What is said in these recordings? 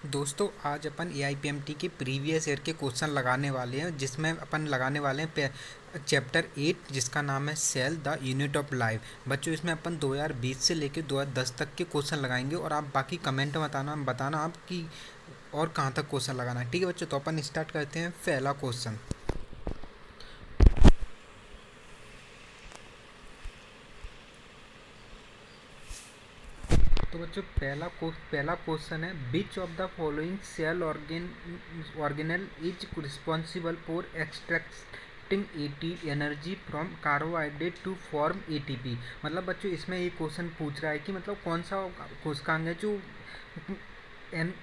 दोस्तों आज अपन AIPMT के प्रीवियस ईयर के क्वेश्चन लगाने वाले हैं, जिसमें अपन लगाने वाले हैं चैप्टर 8, जिसका नाम है cell the unit of life. बच्चों इसमें अपन 2020 से लेकर 2010 तक के क्वेश्चन लगाएंगे और आप बाकी कमेंट में बताना आप कि और कहाँ तक क्वेश्चन लगाना है। ठीक है बच्चों, तो अपन स्टार्ट करते हैं पहला क्वेश्चन। तो बच्चों पहला क्वेश्चन है, which of the following cell organelle is responsible for extracting energy from carbohydrate to form ATP। मतलब बच्चों इसमें ये क्वेश्चन पूछ रहा है कि मतलब कौन सा कोशिकांग है जो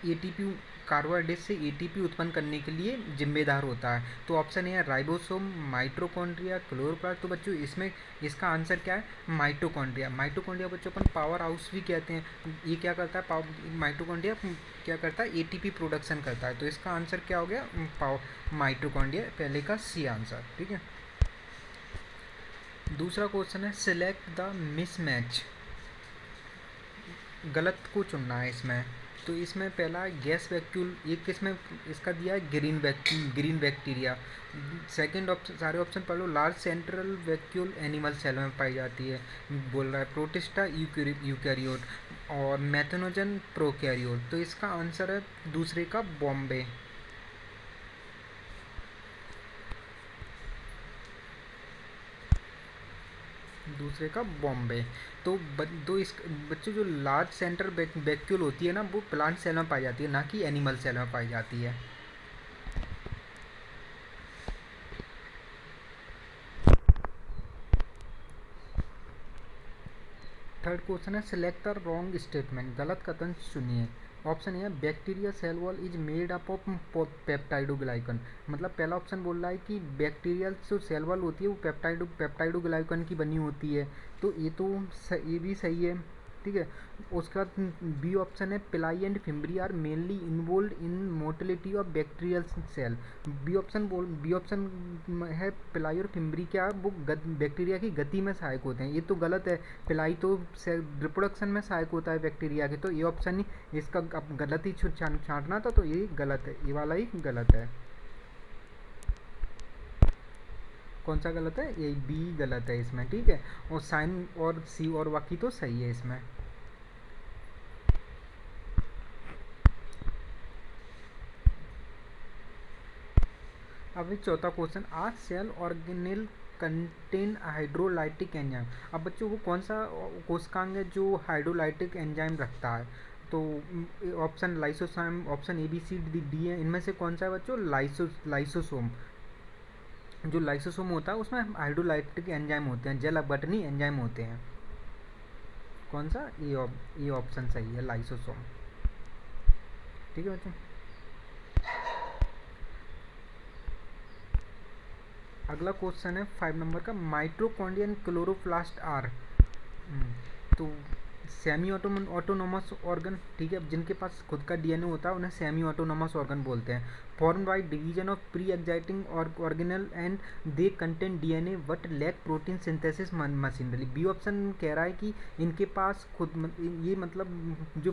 ATP कार्बोहाइड्रेट से ATP उत्पन्न करने के लिए जिम्मेदार होता है। तो ऑप्शन ए है राइबोसोम, माइटोकॉन्ड्रिया, क्लोरोप्लास्ट। तो बच्चों इसमें इसका आंसर क्या है? माइटोकॉन्ड्रिया। माइटोकॉन्ड्रिया बच्चों अपन पावर हाउस भी कहते हैं। ये क्या करता है? माइटोकॉन्ड्रिया क्या करता है? ATP प्रोडक्शन करता है। तो इसका आंसर क्या हो गया? माइटोकॉन्ड्रिया, पहले का सी आंसर। ठीक है। दूसरा क्वेश्चन है, सिलेक्ट द मिसमैच। गलत को चुनना है इसमें। तो इसमें पहला गैस वैक्यूल, एक इसमें इसका दिया है ग्रीन बैक्टीरिया। सेकंड ऑप्शन, सारे ऑप्शन पढ़ लो। Large central vacuole animal cell में पाई जाती है, बोल रहा है। प्रोटिस्टा यूकैरियोट और मैथनोजन प्रोकैरियोट। तो इसका आंसर है दूसरे का बॉम्बे। दूसरे का बॉम्बे। तो इस बच्चों जो लार्ज सेंटर वैक्यूल होती है ना, वो प्लांट सेल में पाई जाती है, ना कि एनिमल सेल में पाई जाती है। थर्ड क्वेश्चन है, सिलेक्ट द रॉन्ग स्टेटमेंट। गलत कथन चुनिए। ऑप्शन ए है, bacteria cell wall is made up of peptidoglycan. मतलब पहला ऑप्शन बोल रहा है कि बैक्टीरिया जो सेल वॉल होती है वो पेप्टाइडोग्लाइकन की बनी होती है। तो ये भी सही है। ठीक है। उसका बी ऑप्शन है, pili and fimbriae are mainly involve in motility of bacterial cell. B option है, पिलाई और फिम्बरी क्या वो बैक्टीरिया की गति में सहायक होते हैं। ये तो गलत है। पिलाई तो रिप्रोडक्शन में सहायक होता है बैक्टीरिया के। तो ये ऑप्शन ही इसका अब गलत ही छांटना था, तो ये गलत है, ये वाला ही गलत है। कौन सा गलत है? ये बी गलत है इसमें। ठीक है। और साइन और सी और बाकी तो सही है इसमें। अब चौथा क्वेश्चन, आज cell organelle contain hydrolytic enzyme. अब बच्चों वो कौन सा कोशिकांग है जो हाइड्रोलाइटिक एंजाइम रखता है? तो ऑप्शन लाइसोसोम, ऑप्शन ABCD है। इनमें से कौन सा है बच्चों? लाइसोसोम। जो लाइसोसोम होता है उसमें हाइड्रोलाइटिक एंजाइम होते हैं, जल अपघटनी एंजाइम होते हैं। कौन सा? ये ऑप्शन सही है, लाइसोसोम। ठीक है बच्चों। अगला क्वेश्चन है 5 नंबर का, माइटोकॉन्ड्रिया एंड क्लोरोप्लास्ट आर। तो सेमी ऑटोनोमस ऑर्गन। ठीक है। जिनके पास खुद का DNA होता है उन्हें सेमी ऑटोनोमस ऑर्गन बोलते हैं। Form by division of pre existing organelle and they contain DNA but lack protein synthesis machinery. B option कह रहा है कि इनके पास ये मतलब जो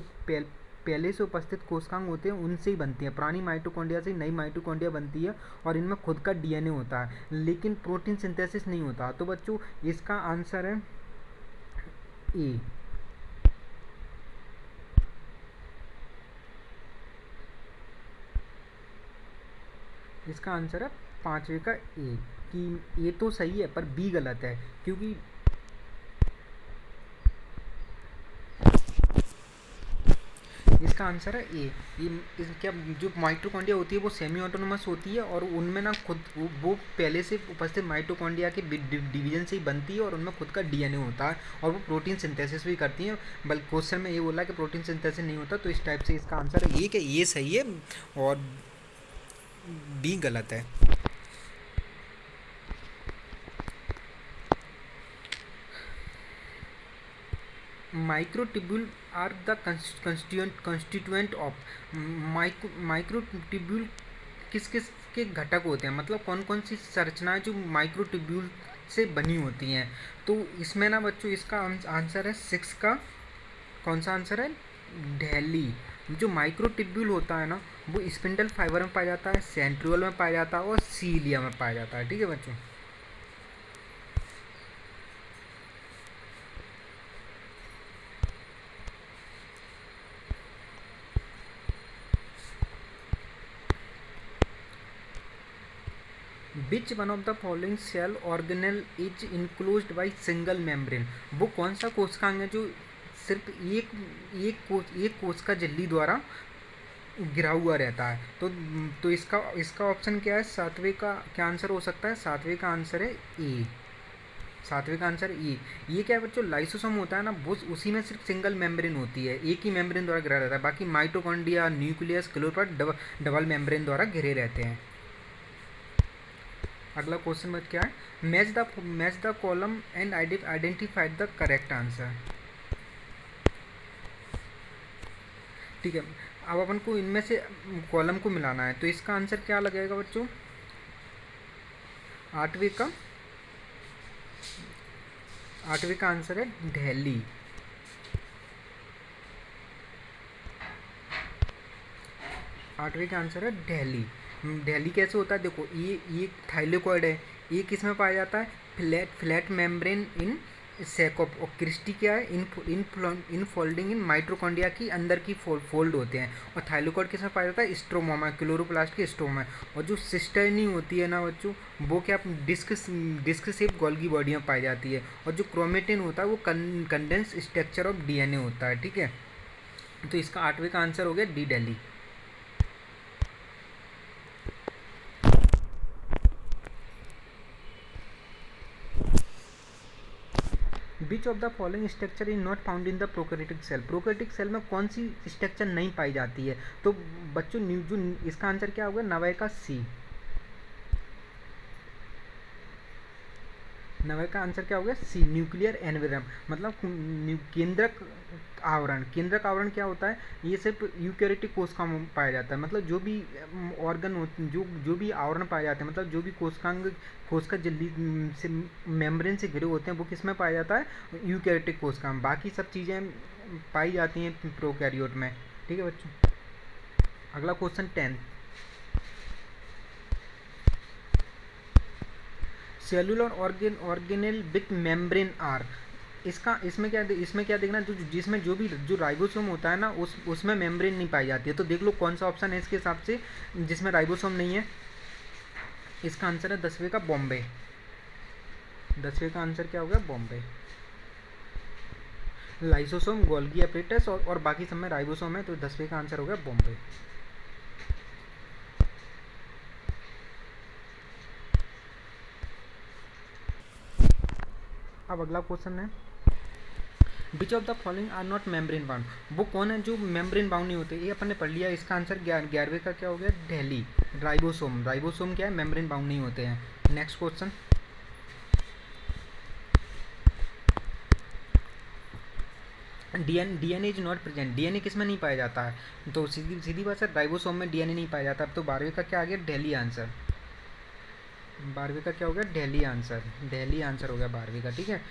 पहले से उपस्थित कोशिकांग होते हैं उनसे ही बनती है। पुरानी माइटोकॉन्ड्रिया से नई माइटोकॉन्ड्रिया बनती है और इनमें खुद का DNA होता है, लेकिन प्रोटीन सिंथेसिस नहीं होता। तो बच्चों इसका आंसर है ए। इसका आंसर है पांचवे का ए। कि ए तो सही है पर बी गलत है, क्योंकि इसका आंसर है ए। क्या जो माइटोकॉन्ड्रिया होती है वो सेमी ऑटोनोमस होती है और उनमें ना खुद वो पहले से उपस्थित माइटोकॉन्ड्रिया के डिवीजन से ही बनती है और उनमें खुद का DNA होता है और वो प्रोटीन सिंथेसिस भी करती हैं। बल्कि क्वेश्चन में ये बोला कि प्रोटीन सिंथेसिस नहीं होता, तो इस टाइप से इसका आंसर है ये कि ये सही है और बी गलत है। Microtubule are the constituent of. Microtubule किस किस के घटक होते हैं? मतलब कौन कौन सी संरचनाएं जो माइक्रोट्यूब्यूल से बनी होती हैं? तो इसमें ना बच्चों इसका आंसर है 6 का। कौन सा आंसर है? दिल्ली। जो माइक्रोट्यूब्यूल होता है ना, वो स्पिंडल फाइबर में पाया जाता है, सेंट्रियोल में पाया जाता है और सीलिया में पाया जाता है। ठीक है बच्चों। Which one of the following cell organelle is enclosed by single membrane. वो कौन सा कोशिकांग है जो सिर्फ एक कोश का झिल्ली द्वारा गिरा हुआ रहता है? तो इसका ऑप्शन क्या है? सातवें का क्या आंसर हो सकता है? सातवें का आंसर है ए। सातवें का आंसर ए। ये क्या है बच्चों? लाइसोसोम होता है ना, वो उसी में सिर्फ सिंगल मेम्ब्रेन होती है, एक ही मेम्ब्रेन द्वारा घिरा रहता है। बाकी mitochondria, nucleus, chloroplast double membrane द्वारा घिरे रहते हैं। अगला क्वेश्चन में क्या है? Match the column and identified the correct answer. ठीक है, अब अपन को इनमें से कॉलम को मिलाना है, तो इसका आंसर क्या लगेगा बच्चों? आठवें का आंसर है दिल्ली। आठवें का आंसर है दिल्ली। दिल्ली कैसे होता है? देखो, ये थाइलेकॉइड है, ये किस में पाया जाता है? फ्लैट मेम्ब्रेन इन सैकॉप। और क्रिस्टी क्या है? इन फोल्डिंग इन माइटोकॉन्ड्रिया की अंदर की फोल्ड होते हैं। और थाइलेकॉइड किस में पाया जाता है? स्ट्रोमा में, क्लोरोप्लास्ट के स्ट्रोमा में। और जो सिस्टर्नी होती है ना बच्चों, वो क्या डिस्क शेप गोल्गी बॉडी में पाई जाती है। और जो क्रोमेटिन होता है वो कंडेंस स्ट्रक्चर ऑफ डीएनए होता है। ठीक है, तो इसका आठवें का आंसर हो गया D, Delhi. Which of the following structure is not found in the prokaryotic cell. Prokaryotic cell में कौन सी स्ट्रक्चर नहीं पाई जाती है? तो बच्चों जो इसका आंसर क्या होगा? नवे का सी। नवे का आंसर क्या होगा? सी, न्यूक्लियर एनवेलप। मतलब केंद्रक आवरण क्या होता है? ये सिर्फ यूकैरियोटिक कोशिका में पाया जाता है। मतलब जो भी ऑर्गन जो भी आवरण पाए जाते हैं, मतलब जो भी कोशिका झिल्ली से मेम्ब्रेन से घिरे होते हैं, वो किस में पाया जाता है? यूकैरियोटिक कोशिका में। बाकी सब चीज़ें पाई जाती हैं प्रोकैरियोट में। ठीक है बच्चों। अगला question 10। Cellular organelle with membrane are. इसमें क्या देखना, जिसमें जो राइबोसोम होता है ना, उसमें मेम्ब्रेन नहीं पाई जाती है। तो देख लो कौन सा ऑप्शन है इसके हिसाब से जिसमें राइबोसोम नहीं है। इसका आंसर है 10वें का बॉम्बे। 10वें का आंसर क्या होगा? बॉम्बे। लाइसोसोम, गोल्गी एपरेटस और बाकी सब में राइबोसोम है, तो 10वें का आंसर होगा बॉम्बे। अब अगला क्वेश्चन है, which of the following are not membrane bound. वो कौन है जो मेम्ब्रेन बाउंड नहीं होते? ये अपन ने पढ़ लिया। इसका आंसर 11वें का क्या हो गया? दिल्ली। राइबोसोम क्या है? मेम्ब्रेन बाउंड नहीं होते हैं। Next question, DNA is not present. DNA किस में नहीं पाया जाता है? तो सीधी बात है, राइबोसोम में डीएनए नहीं पाया जाता। अब तो 12वें का क्या आ गया? दिल्ली आंसर। 12वें का क्या हो गया? दिल्ली आंसर। दिल्ली आंसर हो गया 12वें का। ठीक है,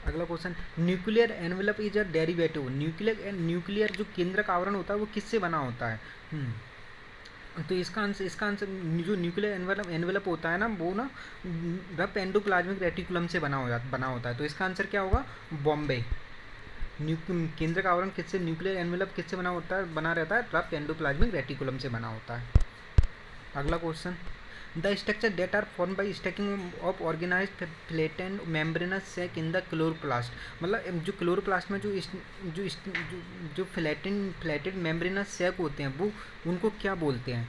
अगला question, nuclear envelope is a derivative. Nuclear जो केंद्रक आवरण होता है वो किससे बना होता है? तो इसका आंसर जो न्यूक्लियर एनवेलप होता है ना, वो ना रफ एंडोप्लाज्मिक रेटिकुलम से बना होता है। तो इसका आंसर क्या होगा? बॉम्बे। केंद्रक आवरण किससे, न्यूक्लियर एनवेलप किससे बना रहता है? रफ एंडोप्लाज्मिक रेटिकुलम से बना होता है। अगला question, the structure that are form by stacking of organised flattened membranous sac in the chloroplast. मतलब जो क्लोरोप्लास्ट में जो फ्लैटेड मेम्ब्रेनस सैक होते हैं, वो उनको क्या बोलते हैं?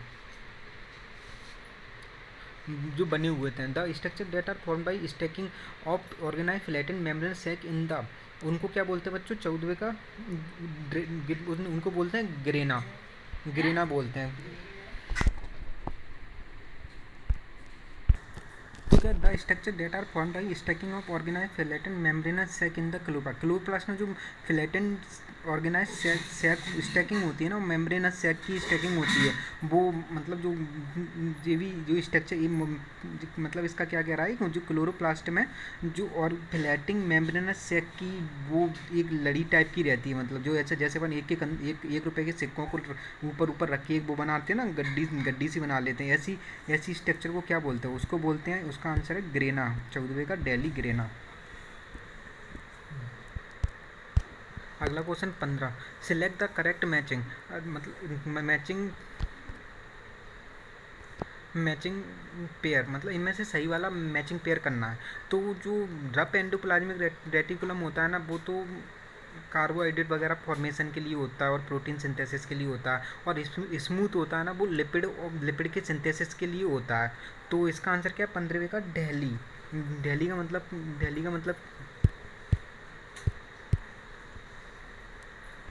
जो बने हुए थे, the structure that are form by stacking of organised flattened membranous sac in the, उनको क्या बोलते हैं बच्चों? 14वें का उनको बोलते हैं ग्रेना बोलते हैं। ठीक क्या, the structure that are form by stacking of organise flattened membranous sac in the chloroplast. Chloroplast में जो फिलेटेंट ऑर्गेनाइज सेक स्टैकिंग होती है ना, मेम्ब्रेनस सेक की स्टैकिंग होती है, वो मतलब जो ये भी जो स्ट्रक्चर ये मतलब इसका क्या कह रहा है, जो क्लोरोप्लास्ट में जो और फिलेटिंग मेम्ब्रेनस सेक की वो एक लड़ी टाइप की रहती है, मतलब जो ऐसे जैसे अपन एक रुपए के सिक्कों को ऊपर ऊपर रख के एक वो बनाते हैं ना, गड्डी सी बना लेते हैं, ऐसी स्ट्रक्चर को क्या बोलते हैं, उसको बोलते हैं, उसका आंसर है ग्रेना। 14वें का डेली ग्रेना। अगला question 15, select the correct matching. मतलब मैचिंग पेयर, मतलब इनमें से सही वाला मैचिंग पेयर करना है। तो जो रफ एंडोप्लाज्मिक रेटिकुलम होता है ना, वो तो कार्बोहाइड्रेट वगैरह फॉर्मेशन के लिए होता है और प्रोटीन सिंथेसिस के लिए होता है, और स्मूथ होता है ना, वो लिपिड के सिंथेसिस के लिए होता है। तो इसका आंसर क्या है 15वें का डेली। डेली का मतलब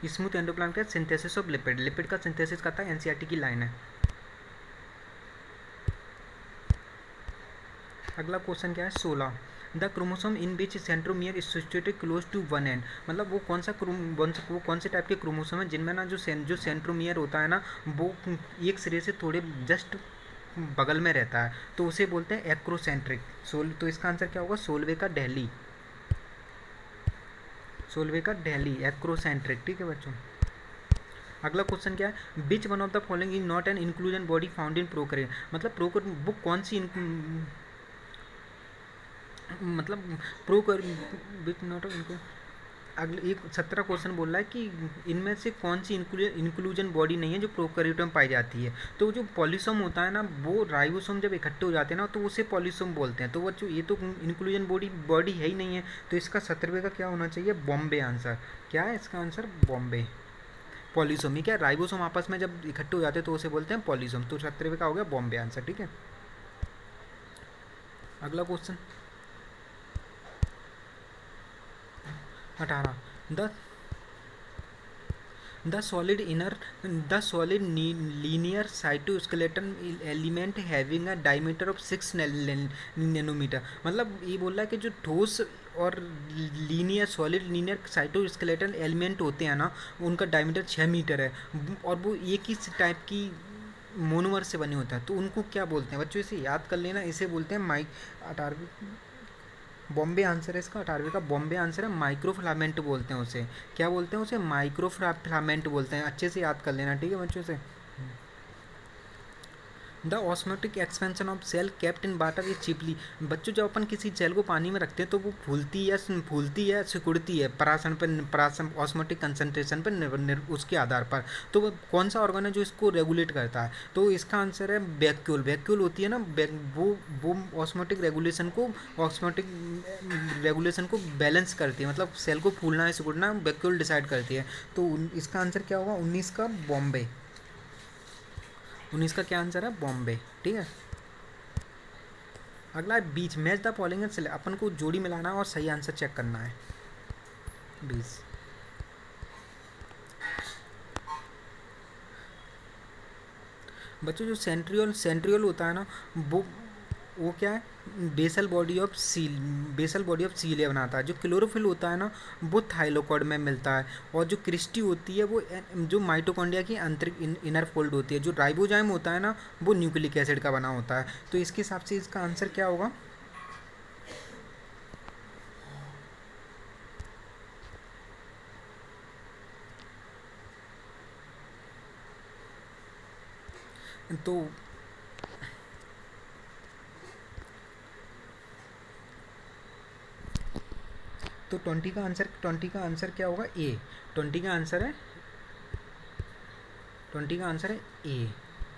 स्मूथ एंडोप्लाज्म का सिंथेसिस ऑफ लिपिड का सिंथेसिस करता है, एनसीईआरटी की लाइन है। अगला क्वेश्चन क्या है 16, the chromosome in which centromere is situated close to one end. मतलब वो कौन से टाइप के क्रोमोसोम है जिनमें ना जो सेंट्रोमियर होता है ना, वो एक सिरे से थोड़े जस्ट बगल में रहता है, तो उसे बोलते हैं एक्रोसेंट्रिक। तो इसका आंसर क्या होगा 16वें का डेली। 16वें का डेली एक्रोसेंट्रिक। ठीक है बच्चों। अगला क्वेश्चन क्या है, विच one of the following is not an inclusion body found in prokaryote. मतलब प्रोकैरियोट वो कौन सी मतलब प्रोकर विच नॉट अगले एक 17 क्वेश्चन बोल रहा है कि इनमें से कौन सी इंक्लूजन बॉडी नहीं है जो प्रोकैरियोट में पाई जाती है। तो जो पॉलीसोम होता है ना, वो राइबोसोम जब इकट्ठे हो जाते हैं ना, तो उसे पॉलीसोम बोलते हैं। तो बच्चों ये तो इंक्लूजन बॉडी है ही नहीं है, तो इसका 17वें का क्या होना चाहिए, बॉम्बे आंसर। क्या है इसका आंसर, बॉम्बे। पॉलीसोम ही क्या, राइबोसोम आपस में जब इकट्ठे हो जाते हैं तो उसे बोलते हैं पॉलीसोम। तो 17वें का हो गया बॉम्बे आंसर। ठीक है। अगला question 18, the the solid linear cytoskeleton element having a diameter of 6 nanometre. मतलब ये बोल रहा है कि जो ठोस और सॉलिड लीनियर साइटोस्केलेटन एलिमेंट होते हैं ना, उनका डायमीटर 6 मीटर है, और वो एक ही टाइप की मोनोमर से बने होते हैं। तो उनको क्या बोलते हैं बच्चों, इसे याद कर लेना, इसे बोलते हैं 18वें बॉम्बे आंसर है इसका। 18वें का बॉम्बे आंसर है, माइक्रोफिलामेंट बोलते हैं उसे। क्या बोलते हैं उसे, माइक्रोफिलामेंट बोलते हैं। अच्छे से याद कर लेना, ठीक है बच्चों से। The osmotic expansion of cell kept in water is chiefly. बच्चों जब अपन किसी सेल को पानी में रखते हैं तो वो फूलती है सिकुड़ती है परासन ऑस्मोटिक कंसनट्रेशन पर उसके आधार पर। तो वो कौन सा ऑर्गन है जो इसको रेगुलेट करता है, तो इसका आंसर है वैक्यूल होती है ना, वो ऑस्मोटिक रेगुलेशन को बैलेंस करती है, मतलब सेल को फूलना है सिकुड़ना वैक्यूल डिसाइड करती है। तो इसका आंसर क्या होगा 19 का बॉम्बे। 19 का क्या आंसर है, बॉम्बे। ठीक है। अगला बीच, मैच द फॉलोइंग एंड अपन को जोड़ी मिलाना और सही आंसर चेक करना है। 20 बच्चों जो सेंट्रियोल होता है ना, वो क्या है, बेसल बॉडी ऑफ सीलिया बनाता है। जो क्लोरोफिल होता है ना, वो थाइलोकॉइड में मिलता है। और जो क्रिस्टी होती है वो जो माइटोकॉन्ड्रिया की आंतरिक इनर फोल्ड होती है। जो राइबोजाइम होता है ना, वो न्यूक्लिक एसिड का बना होता है। तो इसके हिसाब से इसका आंसर क्या होगा, तो 20 का आंसर क्या होगा, ए। 20 का आंसर है ए।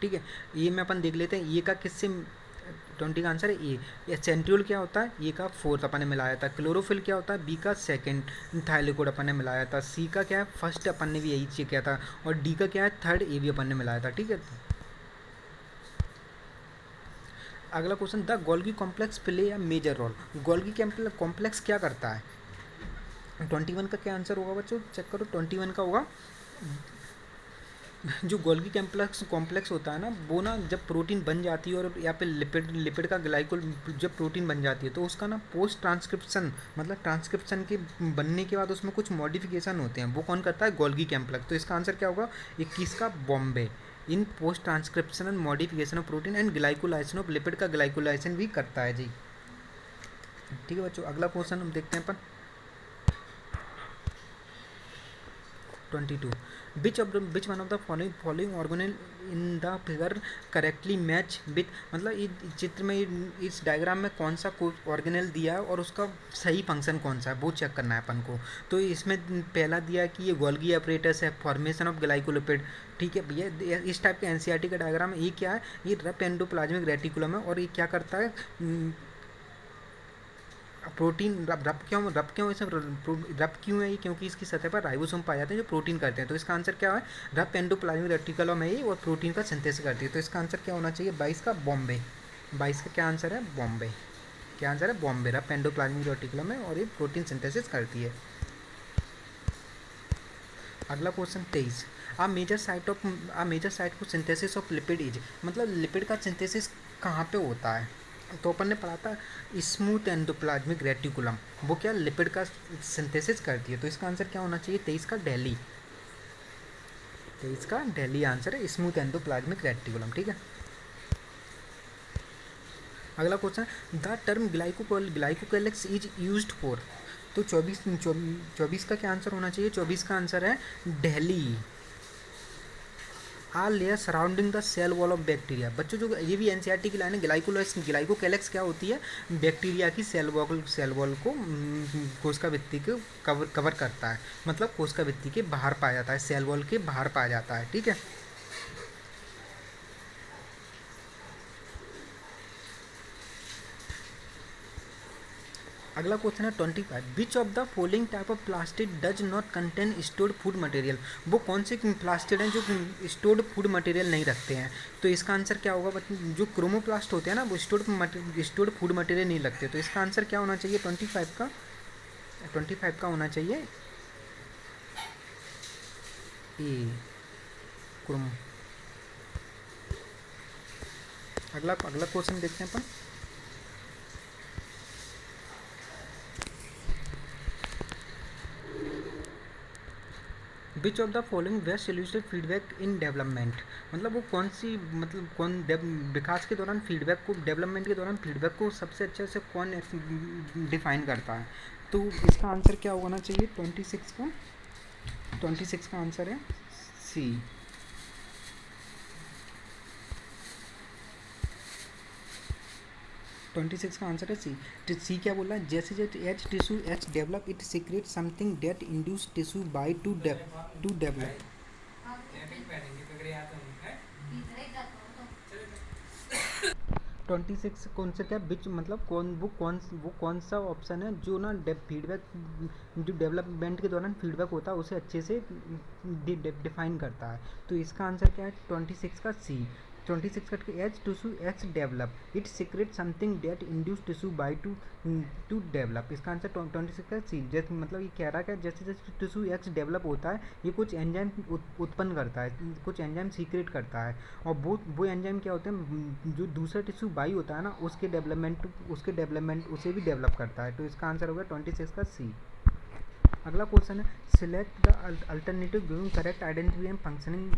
ठीक है। ए में अपन देख लेते हैं ए का किससे, 20 का आंसर है ए। सेंट्रियोल क्या होता है, ए का 4th अपन ने मिलाया था। क्लोरोफिल क्या होता है, बी का 2nd थाइलोकॉइड अपन ने मिलाया था। सी का क्या है, 1st अपन ने भी यही चेक किया था। और डी का क्या है, 3rd, ए भी अपन ने मिलाया था। ठीक है। अगला question, the Golgi complex play a major role. Golgi complex क्या करता है। 21 का क्या आंसर होगा बच्चों, चेक करो। 21 का होगा जो गोल्गी कॉम्प्लेक्स होता है ना, वो ना जब प्रोटीन बन जाती है और या फिर लिपिड लिपिड का ग्लाइकोल जब प्रोटीन बन जाती है तो उसका ना पोस्ट ट्रांसक्रिप्शन, मतलब ट्रांसक्रिप्शन के बनने के बाद उसमें कुछ मॉडिफिकेशन होते हैं, वो कौन करता है? Golgi complex. तो इसका आंसर क्या होगा? 21 का Bombay. In post transcription and modification of protein and glycolization of lipid का ग्लाइकोलाइजेशन भी करता है जी। ठीक है बच्चों, अगला क्वेश्चन हम देखते हैं अपन 22। विच one of the following organelle in the figure correctly match with, मतलब इस चित्र में इस डायग्राम में कौन सा ऑर्गेनेल दिया है और उसका सही फंक्शन कौन सा है वो चेक करना है अपन को। तो इसमें पहला दिया है कि ये गोल्गी अपरेटस है, फॉर्मेशन ऑफ ग्लाइकोलिपिड। ठीक है भैया, इस टाइप के एनसीईआरटी का डायग्राम है। ये क्या है? ये रफ एंडोप्लाज्मिक रेटिकुलम है और ये क्या करता है? प्रोटीन रब क्यों इसमें रब क्यों है ये? क्योंकि इसकी सतह पर राइबोसोम पाए जाते हैं जो प्रोटीन करते हैं। तो इसका आंसर क्या है? रब एंडोप्लाज्मिक रेटिकुलम है ये और प्रोटीन का सिंथेसिस करती है। तो इसका आंसर क्या होना चाहिए? 22 का बॉम्बे। 22 का क्या आंसर है? बॉम्बे। क्या आंसर है? बॉम्बे। रब एंडोप्लाज्मिक रेटिकुलम है और ये प्रोटीन सिंथेसिस करती है। अगला question 23। A major site for synthesis of lipid is, मतलब लिपिड का सिंथेसिस कहाँ पे होता है? तो अपन ने पढ़ा था स्मूथ एंडोप्लाज्मिक रेटिकुलम, वो क्या लिपिड का सिंथेसिस करती है। तो इसका आंसर क्या होना चाहिए? 23 का दिल्ली। 23 का दिल्ली आंसर है, स्मूथ एंडोप्लाज्मिक रेटिकुलम। ठीक है, अगला question, the term glycocalyx is used for. तो 24 का क्या आंसर होना चाहिए? 24 का आंसर है Delhi. Are layer surrounding the cell wall of bacteria. बच्चों जो ये भी एनसीईआरटी की लाइन है, ग्लाइकोकेलेक्स क्या होती है? बैक्टीरिया की सेल वॉल को कोशिका भित्ति को कवर करता है, मतलब कोशिका भित्ति के बाहर पाया जाता है, सेल वॉल के बाहर पाया जाता है। ठीक है, अगला क्वेश्चन है 25। विच of the following type of plastic does not contain stored food material. वो कौन से प्लास्टिक हैं जो स्टोर्ड फूड मटेरियल नहीं रखते हैं? तो इसका आंसर क्या होगा? जो क्रोमोप्लास्ट होते हैं ना, वो स्टोर्ड फूड मटेरियल नहीं रखते। तो इसका आंसर क्या होना चाहिए? 25 का होना चाहिए ए क्रोमो। अगला क्वेश्चन देखते हैं अपन which of the following best suited feedback in development, मतलब वो कौन सी, मतलब विकास के दौरान फीडबैक को, डेवलपमेंट के दौरान फीडबैक को सबसे अच्छे से कौन डिफाइन करता है? तो इसका आंसर क्या होना चाहिए? 26 का आंसर है सी। 26 का आंसर है सी। सी क्या बोला? जैसे जैसे H develop it secrete something that induce tissue by to develop. 26 कौन सा, क्या बिच, मतलब कौन सा ऑप्शन है जो ना फीडबैक, जो डेवलपमेंट के दौरान फीडबैक होता है उसे अच्छे से डिफाइन करता है। तो इसका आंसर क्या है? 26 का सी। 26 का H tissue X develop it secrete something that induce tissue by to develop. इसका आंसर 26 का सी। जैसे मतलब ये कह रहा है जैसे जैसे टिश्यू एक्स डेवलप होता है ये कुछ एंजाइम उत्पन्न करता है, कुछ एंजाइम सीक्रेट करता है, और वो एंजाइम क्या होते हैं? जो दूसरा टिश्यू बाई होता है ना, उसके डेवलपमेंट उसे भी डेवलप करता है। तो इसका आंसर होगा 26 का सी। अगला क्वेश्चन है select the alternative giving correct identification functioning.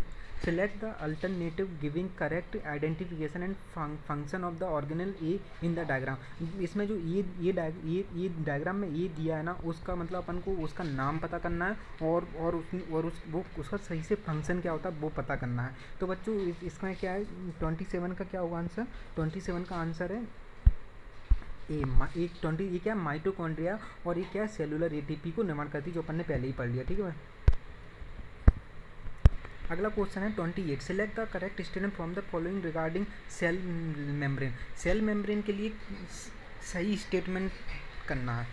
Select the alternative giving correct identification and function of the organelle A in the diagram. इसमें जो ये डायग्राम में ये दिया है ना, उसका मतलब अपन को उसका नाम पता करना है और उसका सही से फंक्शन क्या होता है वो पता करना है। तो बच्चों इसमें क्या है? 27 का क्या होगा आंसर? 27 का आंसर है ये क्या है? माइटोकॉन्ड्रिया, और ये क्या है? सेलुलर एटीपी को निर्माण करती है, जो अपन ने पहले ही पढ़ लिया। ठीक है भाई, अगला क्वेश्चन है 28। Select the correct statement from the following regarding cell membrane. Cell membrane के लिए सही स्टेटमेंट करना है,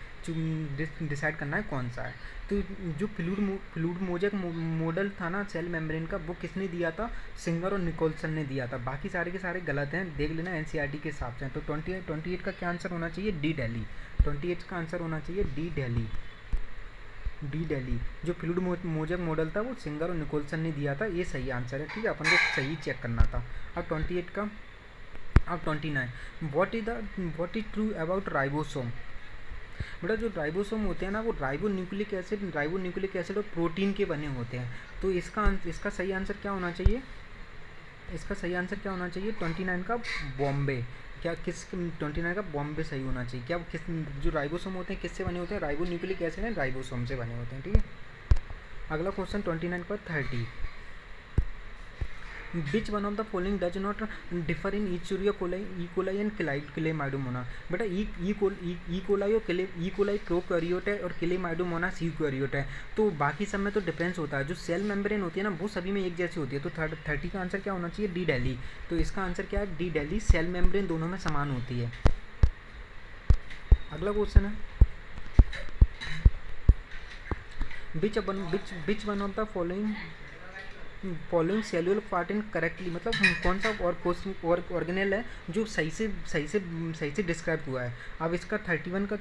डिसाइड करना है कौन सा है। तो जो फ्लूइड मोजेक मॉडल था ना सेल मेम्ब्रेन का, वो किसने दिया था? सिंगर और निकोलसन ने दिया था। बाकी सारे के सारे गलत हैं, देख लेना एनसीईआरटी के हिसाब से। तो 28 का क्या आंसर होना चाहिए? डी दिल्ली। 28 का आंसर होना चाहिए डी दिल्ली। डी दिल्ली। जो फ्लूइड मोजेक मॉडल था वो सिंगर और निकोलसन ने दिया था, ये सही आंसर है। ठीक है, अपन को सही चेक करना था। अब 28 का, अब 29, what is true about ribosome. बेटा जो राइबोसोम होते हैं ना वो राइबोन्यूक्लिक एसिड और प्रोटीन के बने होते हैं। तो इसका सही आंसर क्या होना चाहिए, इसका सही आंसर क्या होना चाहिए 29 का बॉम्बे। क्या किस 29 का बॉम्बे सही होना चाहिए। क्या किस, जो राइबोसोम होते हैं किससे बने होते हैं, राइबोन्यूक्लिक एसिड है राइबोसोम से बने होते हैं। ठीक है, अगला क्वेश्चन 29 का 30, which one of the following does not differ in Escherichia coli and Chlamydomonas. बेटा ई कोलाई और ई कोलाई प्रोकैरियोट है और क्लेमाइडोमोनास यूकैरियोट है। तो बाकी सब में तो डिफरेंस होता है, जो सेल मेम्ब्रेन होती है ना वो सभी में एक जैसी होती है। तो 30 का आंसर क्या होना चाहिए, डी दिल्ली। तो इसका आंसर क्या है, डी दिल्ली, सेल मेम्ब्रेन दोनों में समान होती है। अगला क्वेश्चन है, विच one of the following cellular part in correctly, मतलब कौन सा और ऑर्गेनेल है जो सही से डिस्क्राइब हुआ है। अब इसका 31 का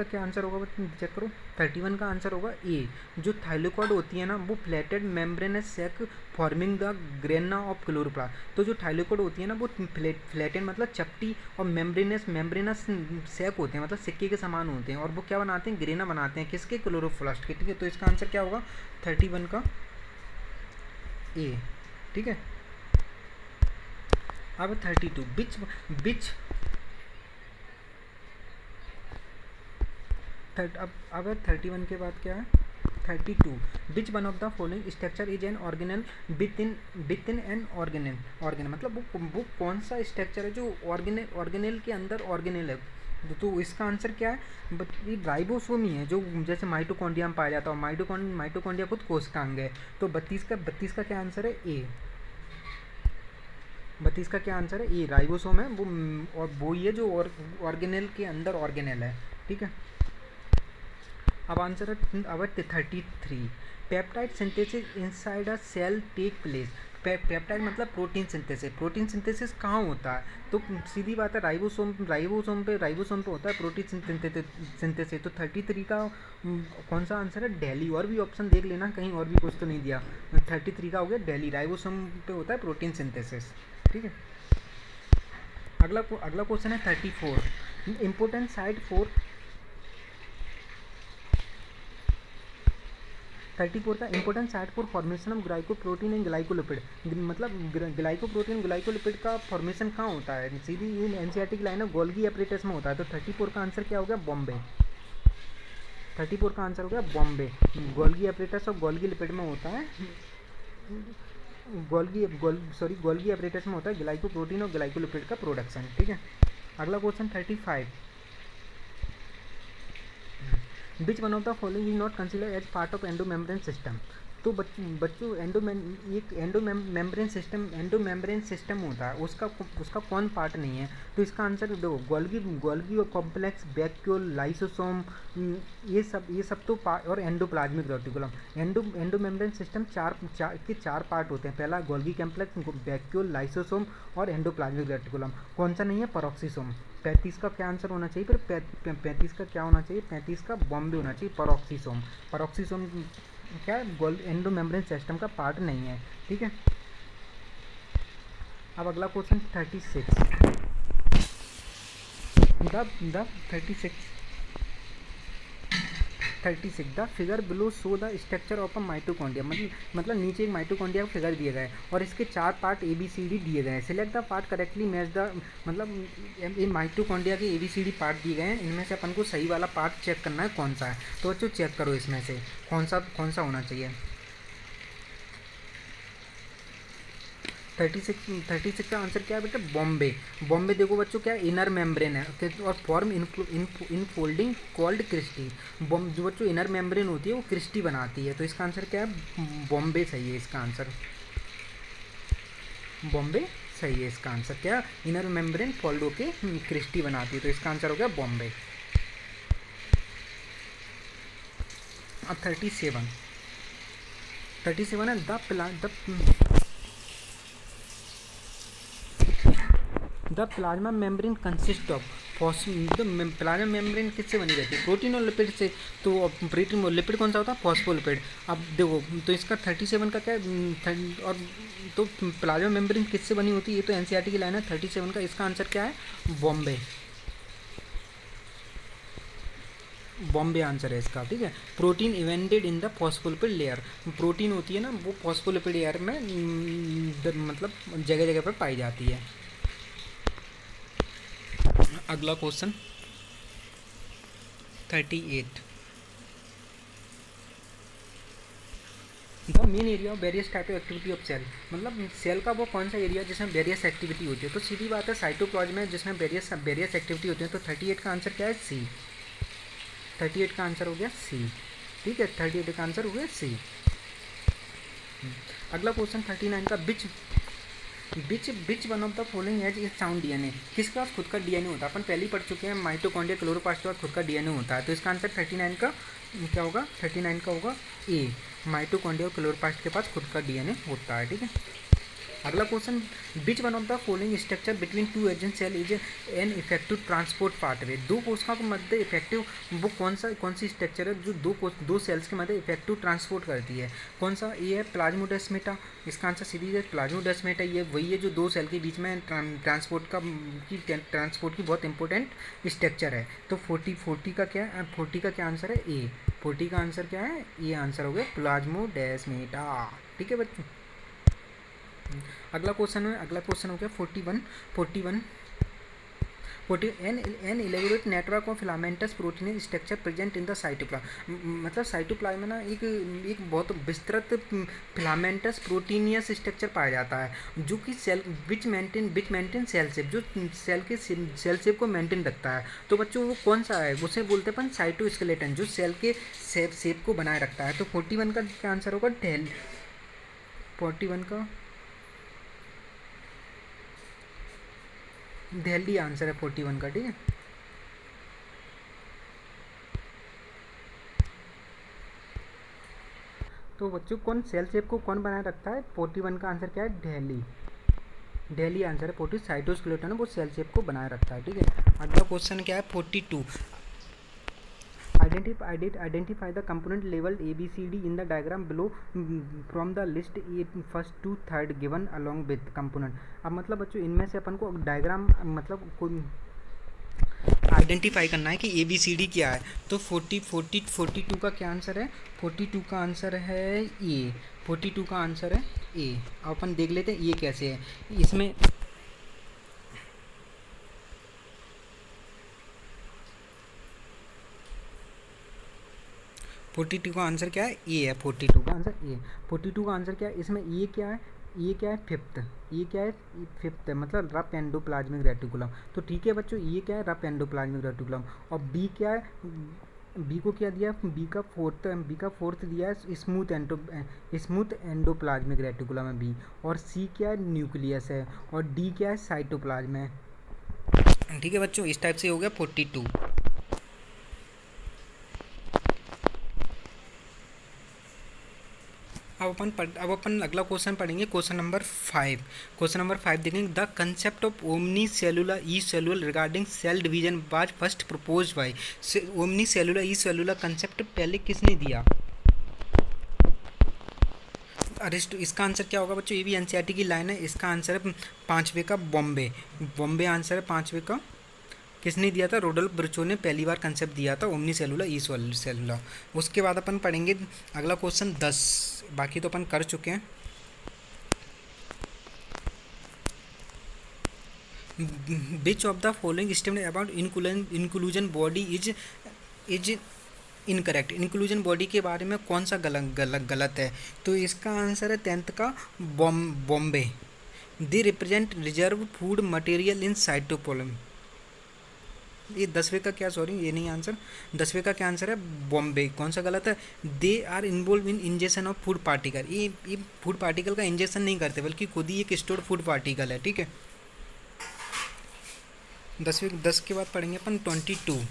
क्या आंसर होगा, चेक करो। 31 का आंसर होगा ए। जो थाइलोकॉइड होती है ना वो flattened membranous sac forming the grana of chloroplast. तो जो थाइलोकॉइड होती है ना वो फ्लैटेड मतलब चपटी, और मेम्ब्रेनस सैक होते हैं मतलब सिक्के के समान होते हैं, और वो क्या बनाते हैं, ग्रेना बनाते हैं किसके, क्लोरोप्लास्ट के। ठीक है, तो इसका आंसर क्या होगा 31 का ए। ठीक है, अब 32, अब 31 के बाद क्या है 32, विच one of the following structure is an organelle with in an organelle, मतलब वो कौन सा स्ट्रक्चर है जो ऑर्गेनल के अंदर ऑर्गेनल है। तो इसका आंसर क्या है, ये राइबोसोम ही है, जो जैसे माइटोकॉन्ड्रिया में पाया जाता है। माइटोकॉन्ड्रिया खुद कोशिकांग है। तो 32 का क्या आंसर है, ए। 32 का क्या आंसर है, ए, राइबोसोम है वो, और वो ही है जो ऑर्गेनल के अंदर ऑर्गेनल है। ठीक है, अब आंसर है अब 33, peptide synthesis inside a cell take place. Peptide मतलब प्रोटीन सिंथेसिस कहाँ होता है, तो सीधी बात है राइबोसोम पे होता है प्रोटीन सिंथेसिस। तो 33 का कौन सा आंसर है, दिल्ली। और भी ऑप्शन देख लेना, कहीं और भी कुछ तो नहीं दिया। 33 का हो गया दिल्ली, राइबोसोम पे होता है प्रोटीन सिंथेसिस। ठीक है, अगला क्वेश्चन है 34, इम्पोर्टेंट साइट फॉर 34 का important site for formation of glycoprotein and glycolipid, मतलब ग्लाइकोप्रोटीन ग्लाइकोलिपिड का फॉर्मेशन कहाँ होता है, सीधी एनसीईआरटी की लाइन है, गोल्गी एपरेटस में होता है। तो 34 का आंसर क्या हो गया, बॉम्बे। 34 का आंसर हो गया बॉम्बे, गोल्गी एपरेटस और गोल्गी लिपिड में होता है, गोल्गी एपरेटस में होता है ग्लाइकोप्रोटीन और ग्लाइकोलिपिड का प्रोडक्शन। ठीक है, अगला question 35, which one of the following is not consider as part of endomembrane system. तो बच्चों एंडोमेम्ब्रेन सिस्टम होता है, उसका कौन पार्ट नहीं है। तो इसका आंसर देखो, गोल्गी और कॉम्प्लेक्स, वैक्यूल, लाइसोसोम, ये सब तो और एंडोप्लाज्मिक रेटिकुलम। एंडोमेम्ब्रेन सिस्टम चार पार्ट होते हैं। पहला गोल्गी कॉम्प्लेक्स, वैक्यूल, लाइसोसोम और एंडोप्लाज्मिक रेटिकुलम। कौन सा नहीं है, पेरोक्सीसोम। 35 का क्या आंसर होना चाहिए, फिर 35 का क्या होना चाहिए, 35 का बॉम्बे होना चाहिए, पेरोक्सीसोम क्या एंडोमेम्ब्रेन सिस्टम का पार्ट नहीं है। ठीक है, अब अगला question 36, the figure below show the structure of a mitochondria, मतलब नीचे एक माइटोकॉन्ड्रिया का फिगर दिया गया है और इसके 4 पार्ट ABCD दिए गए हैं। Select the part correctly match the, मतलब ये माइटोकॉन्ड्रिया के ABCD पार्ट दिए गए हैं, इनमें से अपन को सही वाला पार्ट चेक करना है कौन सा है। तो बच्चों चेक करो इसमें से कौन सा होना चाहिए। 36 का आंसर क्या है बेटा, बॉम्बे। देखो बच्चों क्या इनर मेम्ब्रेन है और फॉर्म इनफोल्डिंग कॉल्ड क्रिस्टी। जो बच्चों इनर मेम्ब्रेन होती है वो क्रिस्टी बनाती है। तो इसका आंसर क्या है, बॉम्बे सही है इसका आंसर, बॉम्बे सही है इसका आंसर। क्या इनर मेम्ब्रेन फोल्ड होके क्रिस्टी बनाती है, तो इसका आंसर हो गया बॉम्बे। अब 37 है, the plasma membrane consist of. तो प्लाज्मा मेम्ब्रेन किससे बनी रहती है? प्रोटीन और लिपिड से। तो प्रोटीन और लिपिड कौन सा होता है? फॉस्फोलिपिड। अब देखो तो इसका 37 का क्या है? और तो प्लाज्मा मेम्ब्रेन किससे बनी होती है? ये तो एनसीईआरटी की लाइन है। 37 का इसका आंसर क्या है? बॉम्बे। बॉम्बे आंसर है इसका, ठीक है। Protein invented in the phospholipid layer. Protein होती है ना, वो फॉस्फोलिपिड लेयर में मतलब जगह जगह पर पाई जाती है। अगला question 38। The main area of various type of activity of cell. मतलब सेल का वो कौन सा एरिया जिसमें वेरियस एक्टिविटी होती है? तो सीधी बात है साइटोप्लाज्म में, जिसमें वेरियस एक्टिविटी होती है। तो 38 का आंसर क्या है? सी। 38 का आंसर हो गया सी, ठीक है। 38 का आंसर हो गया सी। अगला क्वेश्चन 39 का बिच one of the following has is sound DNA. किसके पास खुद का डीएनए होता है? अपन पहले ही पढ़ चुके हैं, माइटोकॉन्ड्रिया क्लोरोप्लास्ट के पास खुद का डीएनए होता है। तो इसका आंसर 39 का क्या होगा? 39 का होगा ए। माइटोकॉन्ड्रिया क्लोरोप्लास्ट के पास खुद का डीएनए होता है, ठीक है। अगला question, which one of the following structure between two adjacent cell is an effective transport pathway. दो कोशिकाओं के मध्य इफेक्टिव वो कौन सी स्ट्रक्चर है जो दो सेल्स के मध्य इफेक्टिव ट्रांसपोर्ट करती है? कौन सा? ये है प्लाज्मोडेस्माटा। इसका आंसर सीधी है प्लाज्मोडेस्माटा। ये वही है जो दो सेल के बीच में ट्रांसपोर्ट की बहुत इंपॉर्टेंट स्ट्रक्चर है। तो 40 का क्या है? 40 का क्या आंसर है? ए। 40 का आंसर क्या है? ये आंसर हो गया प्लाज्मोडेस्माटा, ठीक है बच्चों। अगला क्वेश्चन हो गया 41 N elaborate network of filamentous protein structure present in the cytoplasm. मतलब साइटोप्लाज्म में ना एक बहुत विस्तृत फिलामेंटस प्रोटीनियस स्ट्रक्चर पाया जाता है, जो कि cell which maintain cell shape, जो सेल के सेल शेप को मेंटेन रखता है। तो बच्चों वो कौन सा है? उसे बोलते हैं अपन साइटोस्केलेटन, जो सेल के शेप को बनाए रखता है। तो 41 का क्या आंसर होगा? 41 का दिल्ली आंसर है 41 का, ठीक है। तो बच्चों कौन सेल शेप को कौन बनाए रखता है? 41 का आंसर क्या है? दिल्ली आंसर है। 40 साइटोस्केलेटन है, वो सेल शेप को बनाए रखता है, ठीक है। अगला क्वेश्चन क्या है 42। Identify the component labeled ABCD in the diagram below from the list first to third given along with component। अब मतलब बच्चों इनमें से अपन को डायग्राम मतलब आइडेंटिफाई करना है कि ABCD क्या है। तो 42 का क्या आंसर है? 42 का आंसर है ए। 42 का आंसर है ए। अब अपन देख लेते हैं ये कैसे है। इसमें 42 का आंसर क्या है? ए है। 42 का आंसर ए। 42 का आंसर क्या है? इसमें ये क्या है? ये क्या है? फिफ्थ। ये क्या है? फिफ्थ है, मतलब रफ एंडोप्लाज्मिक रेटिकुलम। तो ठीक है बच्चों, ये क्या है? Rough endoplasmic reticulum. और बी क्या है? बी को क्या दिया? बी का फोर्थ दिया है स्मूथ एंडोप्लाज्मिक रेटिकुलम है बी। और सी क्या है? न्यूक्लियस है। और डी क्या है? साइटोप्लाज्म है, ठीक है बच्चों। इस टाइप से हो गया 42। अब अपन अगला क्वेश्चन पढ़ेंगे, क्वेश्चन नंबर 5। क्वेश्चन नंबर 5 देखेंगे, the concept of omni cellular e cellular regarding cell division was first propose by. Omni cellular e cellular concept पहले किसने दिया? अरिस्टो। इसका आंसर क्या होगा बच्चों? ये भी एनसीईआरटी की लाइन है। इसका आंसर है 5वें का बॉम्बे आंसर है 5वें का। किसने दिया था? रोडोल्फ ब्रुचो ने पहली बार कंसेप्ट दिया था ओमनी सेलुलर ई सेलुलर। उसके बाद अपन पढ़ेंगे अगला क्वेश्चन 10। बाकी तो अपन कर चुके हैं। Which of the following statement about inclusion body is incorrect. Inclusion body के बारे में कौन सा गलत है? तो इसका आंसर है 10th का Bombay. They represent reserve food material in cytoplasm. ये 10वें का क्या? सॉरी, ये नहीं आंसर। 10वें का क्या आंसर है? बॉम्बे। कौन सा गलत है? They are involve in injection of food particle. ये फूड पार्टिकल का इंजेक्शन नहीं करते, बल्कि खुद ही एक स्टोर्ड फूड पार्टिकल है, ठीक है। 10 के बाद पढ़ेंगे अपन 22।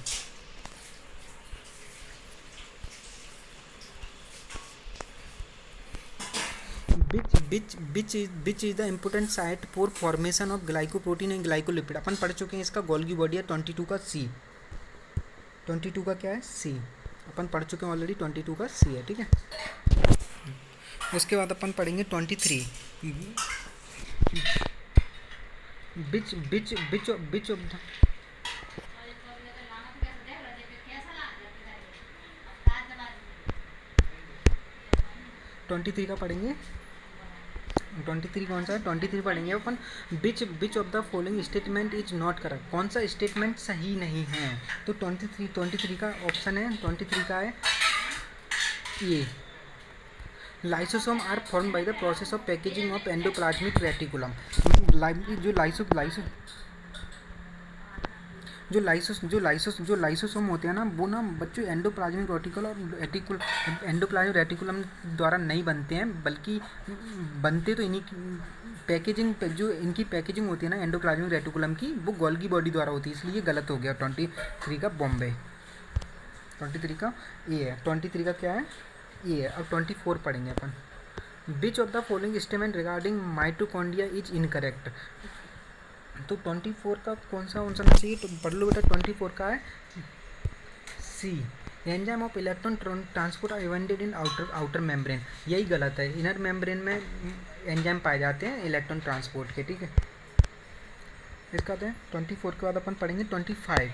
Which is the important site for formation of glycoprotein and glycolipid. अपन पढ़ चुके हैं इसका गोल्गी बॉडी है 22 का सी, 22 का क्या है सी, अपन पढ़ चुके हैं ऑलरेडी 22 का सी है, ठीक है। उसके बाद अपन पढ़ेंगे 23 बिच ऑफ द 23 का पढ़ेंगे, 23 कौन सा है, 23 पढ़ेंगे अपन। Which of the following statement is not correct, कौन सा स्टेटमेंट सही नहीं है। तो 23 का ऑप्शन है, 23 का है ये, lysosome are form by the process of packaging of endoplasmic reticulum. जो लाइसोसोम होते हैं ना, वो ना बच्चों एंडोप्लाज्मिक रेटिकुलम और एंडोप्लाज्मिक रेटिकुलम द्वारा नहीं बनते हैं, बल्कि बनते तो इन्हीं पैकेजिंग, जो इनकी पैकेजिंग होती है ना एंडोप्लाज्मिक रेटिकुलम की, वो गोल्गी बॉडी द्वारा होती है, इसलिए गलत हो गया 23 का बॉम्बे। 23 का ए है, 23 का क्या है ए है। अब 24 पढ़ेंगे अपन। Which of the following statement regarding mitochondria is incorrect. तो 24 का कौन सा आंसर होना चाहिए, तो पढ़ लो बेटा। 24 का है C, enzyme of electron transport are embedded in outer membrane. यही गलत है, इनर मेम्ब्रेन में एंजाइम पाए जाते हैं इलेक्ट्रॉन ट्रांसपोर्ट के, ठीक है। इसका है 24 के बाद अपन पढ़ेंगे 25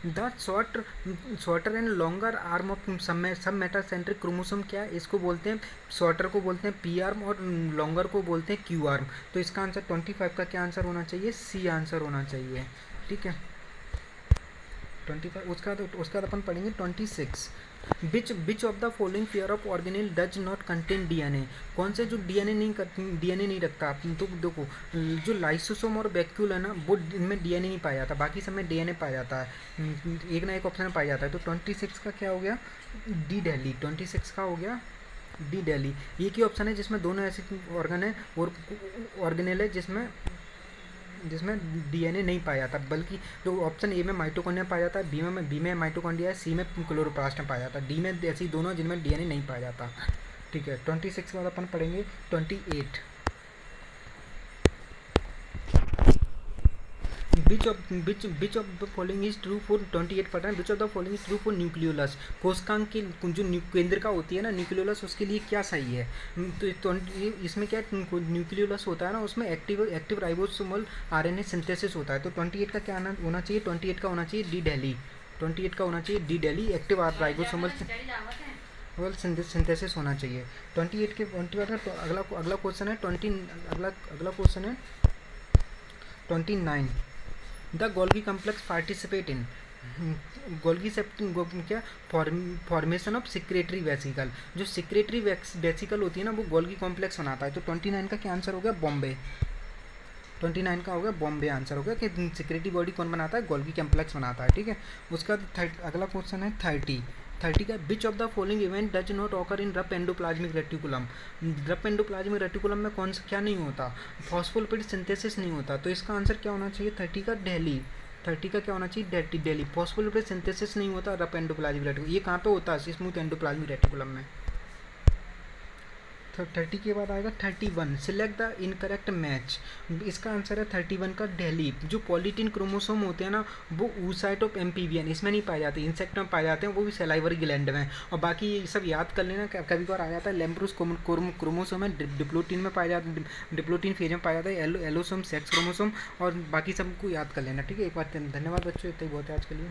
the shorter and longer arm of सब मेटासेंट्रिक क्रोमोसोम। क्या है, इसको बोलते हैं, शॉर्टर को बोलते हैं पी आर्म और लॉन्गर को बोलते हैं क्यू आर्म। तो इसका आंसर 25 का क्या आंसर होना चाहिए, सी आंसर होना चाहिए, ठीक है। 25 उसका बाद अपन पढ़ेंगे 26 विच of the following pair of organelle does not contain DNA. कौन से जो डीएनए नहीं रखता। तो देखो, जो लाइसोसोम और वैक्यूल है ना, वो इनमें डीएनए नहीं पाया जाता, बाकी सब में डीएनए पाया जाता है, एक ना एक ऑप्शन में पाया जाता है। तो 26 का क्या हो गया, डी दिल्ली। 26 का हो गया डी दिल्ली। एक ही ऑप्शन है जिसमें दोनों ऐसे ऑर्गन है और ऑर्गेनेल है जिसमें डीएनए नहीं पाया जाता, बल्कि जो ऑप्शन ए में माइटोकॉन्ड्रिया पाया जाता है, बी में माइटोकॉन्ड्रिया है, सी में क्लोरोप्लास्ट में पाया जाता है, डी में ऐसी दोनों जिनमें डीएनए नहीं पाया जाता, ठीक है। 26 के बाद अपन पढ़ेंगे 28 which of the following is true for 28 पढ़ रहे हैं। Which of the following is true for nucleolus. कोशिकांग की जो केंद्रिका होती है ना न्यूक्लियोलस, उसके लिए क्या सही है। तो इसमें क्या न्यूक्लियोलस होता है ना, उसमें एक्टिव राइबोसोमल आरएनए सिंथेसिस होता है। तो 28 का क्या होना चाहिए, 28 का होना चाहिए डी दिल्ली। 28 का होना चाहिए D Delhi, active ribosomal synthesis होना चाहिए। 28 के तो अगला क्वेश्चन है 29 the Golgi complex participate in Golgi क्या फॉर्मेशन ऑफ सिक्रेटरी वेसिकल। जो सिक्रेटरी वेसिकल होती है ना, वो गोल्गी कॉम्प्लेक्स बनाता है। तो 29 का क्या आंसर हो गया, बॉम्बे। 29 का हो गया बॉम्बे आंसर हो गया कि सिक्रेटरी बॉडी कौन बनाता है, गोल्गी कॉम्प्लेक्स बनाता है, ठीक है। उसका अगला क्वेश्चन है 30 का विच of the following event does not occur in rough endoplasmic reticulum. Rough endoplasmic reticulum में कौन सा क्या नहीं होता, फॉस्फोलिपिड सिंथेसिस नहीं होता। तो इसका आंसर क्या होना चाहिए, 30 का दिल्ली। 30 का क्या होना चाहिए, दिल्ली। फॉस्फोलिपिड सिंथेसिस नहीं होता रफ एंडोप्लाज्मिक रेटिकुलम। ये कहाँ पे होता है, स्मूथ एंडोप्लाज्मिक रेटिकुलम में। तो 30 के बाद आएगा 31 सिलेक्ट द इनकरेक्ट मैच। इसका आंसर है 31 का दिल्ली। जो पॉलीटिन क्रोमोसोम होते हैं ना, वो oocyte ऑफ एम्फीबियन इसमें नहीं पाए जाते, इंसेक्ट में पाए जाते हैं, वो भी सलाइवरी ग्लैंड में। और बाकी ये सब याद कर लेना, कभी बार आ जाता है लैम्ब्रूस क्रोमोसोम है, डिप्लोटीन में पाया जाता है, डिप्लोटीन फेज में पाया जाता है, एलोसोम सेक्स क्रोमोसोम, और बाकी सबको याद कर लेना, ठीक है। एक बार धन्यवाद बच्चों, इतना ही बहुत है आज के लिए।